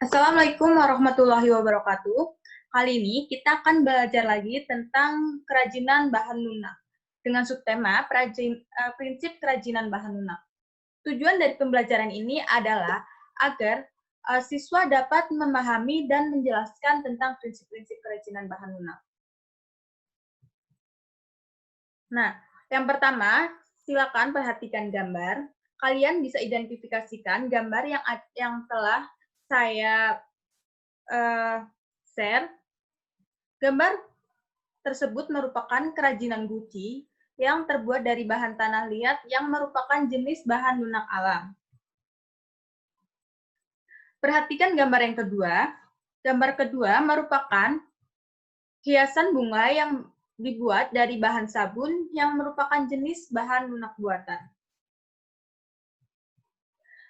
Assalamualaikum warahmatullahi wabarakatuh. Kali ini kita akan belajar lagi tentang kerajinan bahan lunak dengan subtema prinsip kerajinan bahan lunak. Tujuan dari pembelajaran ini adalah agar siswa dapat memahami dan menjelaskan tentang prinsip-prinsip kerajinan bahan lunak. Nah, yang pertama, silakan perhatikan gambar. Kalian bisa identifikasikan gambar yang telah saya share. Gambar tersebut merupakan kerajinan guci yang terbuat dari bahan tanah liat yang merupakan jenis bahan lunak alam. Perhatikan gambar yang kedua. Gambar kedua merupakan hiasan bunga yang dibuat dari bahan sabun yang merupakan jenis bahan lunak buatan.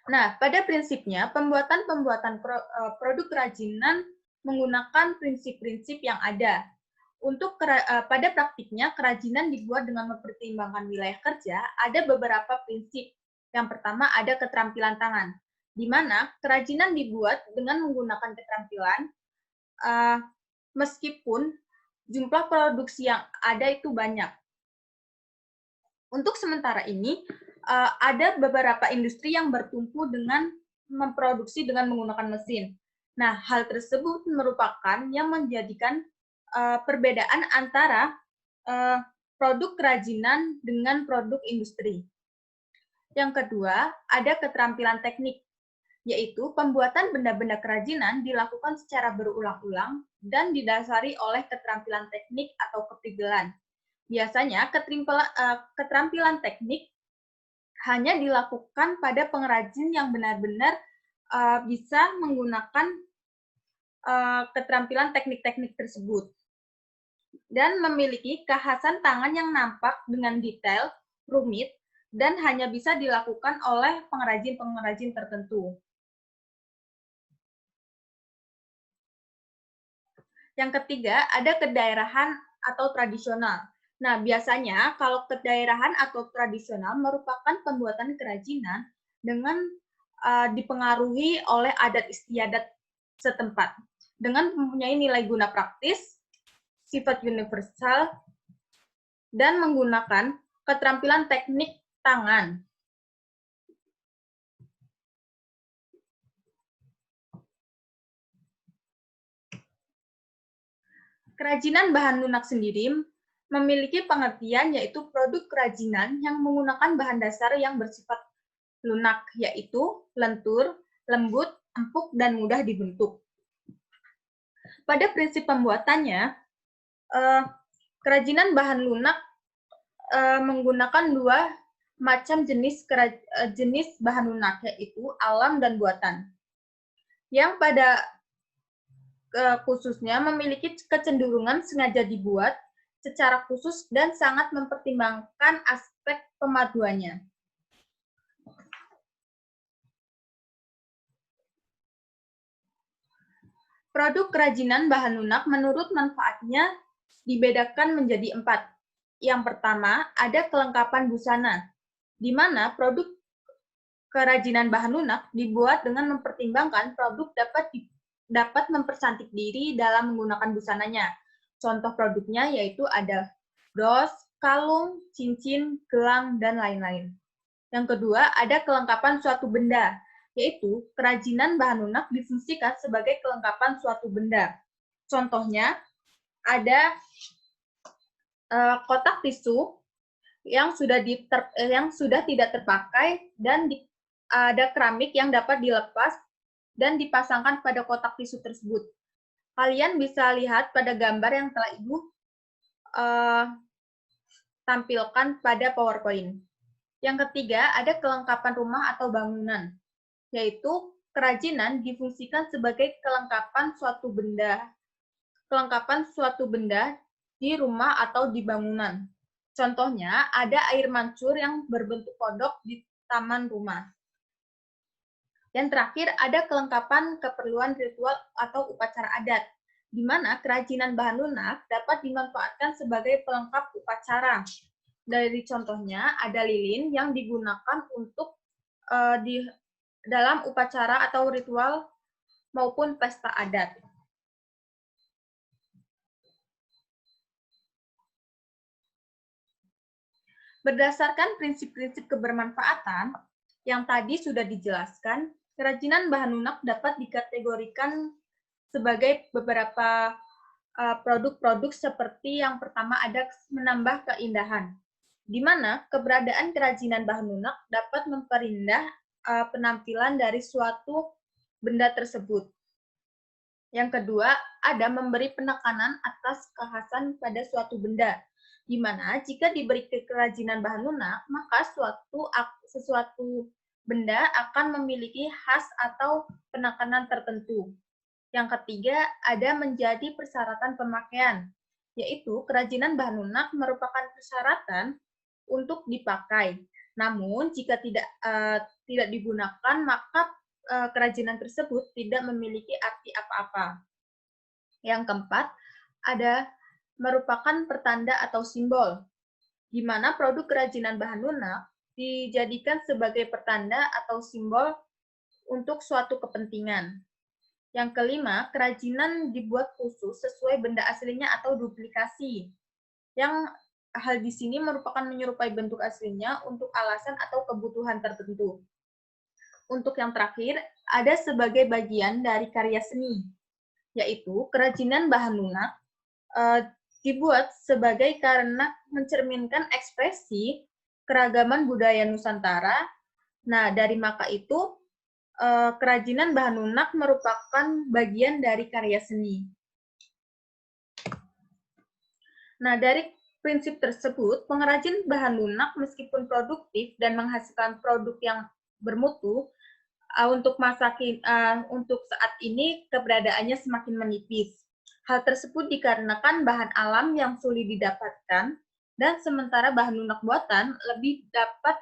Nah, pada prinsipnya, pembuatan produk kerajinan menggunakan prinsip-prinsip yang ada. Pada praktiknya, kerajinan dibuat dengan mempertimbangkan wilayah kerja, ada beberapa prinsip. Yang pertama, ada keterampilan tangan, di mana kerajinan dibuat dengan menggunakan keterampilan, meskipun jumlah produksi yang ada itu banyak. Untuk sementara ini, ada beberapa industri yang bertumpu dengan memproduksi dengan menggunakan mesin. Nah, hal tersebut merupakan yang menjadikan perbedaan antara produk kerajinan dengan produk industri. Yang kedua, ada keterampilan teknik, yaitu pembuatan benda-benda kerajinan dilakukan secara berulang-ulang dan didasari oleh keterampilan teknik atau keprigelan. Biasanya, keterampilan teknik hanya dilakukan pada pengrajin yang benar-benar bisa menggunakan keterampilan teknik-teknik tersebut dan memiliki kekhasan tangan yang nampak dengan detail, rumit, dan hanya bisa dilakukan oleh pengrajin-pengrajin tertentu. Yang ketiga, ada kedaerahan atau tradisional. Nah, biasanya kalau kedaerahan atau tradisional merupakan pembuatan kerajinan dengan dipengaruhi oleh adat istiadat setempat, dengan mempunyai nilai guna praktis, sifat universal, dan menggunakan keterampilan teknik tangan. Kerajinan bahan lunak sendiri memiliki pengertian yaitu produk kerajinan yang menggunakan bahan dasar yang bersifat lunak, yaitu lentur, lembut, empuk, dan mudah dibentuk. Pada prinsip pembuatannya, kerajinan bahan lunak menggunakan dua macam jenis bahan lunak, yaitu alam dan buatan. Yang pada khususnya memiliki kecenderungan sengaja dibuat secara khusus dan sangat mempertimbangkan aspek pemaduannya. Produk kerajinan bahan lunak menurut manfaatnya dibedakan menjadi 4. Yang pertama, ada kelengkapan busana, di mana produk kerajinan bahan lunak dibuat dengan mempertimbangkan produk dapat mempercantik diri dalam menggunakan busananya. Contoh produknya yaitu ada dos, kalung, cincin, gelang, dan lain-lain. Yang kedua, ada kelengkapan suatu benda, yaitu kerajinan bahan lunak difungsikan sebagai kelengkapan suatu benda. Contohnya, ada kotak tisu yang sudah tidak terpakai dan ada keramik yang dapat dilepas dan dipasangkan pada kotak tisu tersebut. Kalian bisa lihat pada gambar yang telah Ibu tampilkan pada PowerPoint. Yang ketiga, ada kelengkapan rumah atau bangunan, yaitu kerajinan difungsikan sebagai kelengkapan suatu benda di rumah atau di bangunan. Contohnya, ada air mancur yang berbentuk kodok di taman rumah. Dan terakhir, ada kelengkapan keperluan ritual atau upacara adat, di mana kerajinan bahan lunak dapat dimanfaatkan sebagai pelengkap upacara. Dari contohnya, ada lilin yang digunakan untuk dalam upacara atau ritual maupun pesta adat. Berdasarkan prinsip-prinsip kebermanfaatan yang tadi sudah dijelaskan, kerajinan bahan lunak dapat dikategorikan sebagai beberapa produk-produk seperti yang pertama ada menambah keindahan, di mana keberadaan kerajinan bahan lunak dapat memperindah penampilan dari suatu benda tersebut. Yang kedua, ada memberi penekanan atas kekhasan pada suatu benda, di mana jika diberi kerajinan bahan lunak, maka sesuatu benda akan memiliki khas atau penekanan tertentu. Yang ketiga, ada menjadi persyaratan pemakaian, yaitu kerajinan bahan lunak merupakan persyaratan untuk dipakai. Namun, jika tidak digunakan, maka kerajinan tersebut tidak memiliki arti apa-apa. Yang keempat, ada merupakan pertanda atau simbol, di mana produk kerajinan bahan lunak dijadikan sebagai pertanda atau simbol untuk suatu kepentingan. Yang kelima, kerajinan dibuat khusus sesuai benda aslinya atau duplikasi. Yang hal di sini merupakan menyerupai bentuk aslinya untuk alasan atau kebutuhan tertentu. Untuk yang terakhir, ada sebagai bagian dari karya seni, yaitu kerajinan bahan lunak dibuat sebagai karena mencerminkan ekspresi keragaman budaya Nusantara. Nah, dari maka itu, kerajinan bahan lunak merupakan bagian dari karya seni. Nah, dari prinsip tersebut, pengrajin bahan lunak meskipun produktif dan menghasilkan produk yang bermutu, untuk saat ini keberadaannya semakin menipis. Hal tersebut dikarenakan bahan alam yang sulit didapatkan, dan sementara bahan lunak buatan lebih dapat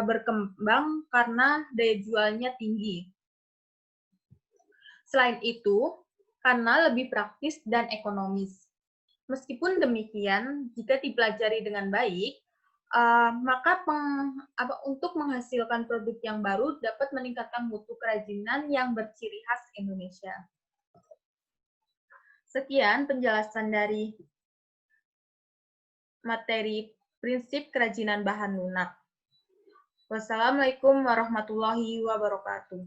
berkembang karena daya jualnya tinggi. Selain itu, karena lebih praktis dan ekonomis. Meskipun demikian, jika dipelajari dengan baik, maka untuk menghasilkan produk yang baru dapat meningkatkan mutu kerajinan yang berciri khas Indonesia. Sekian penjelasan dari materi prinsip kerajinan bahan lunak. Wassalamualaikum warahmatullahi wabarakatuh.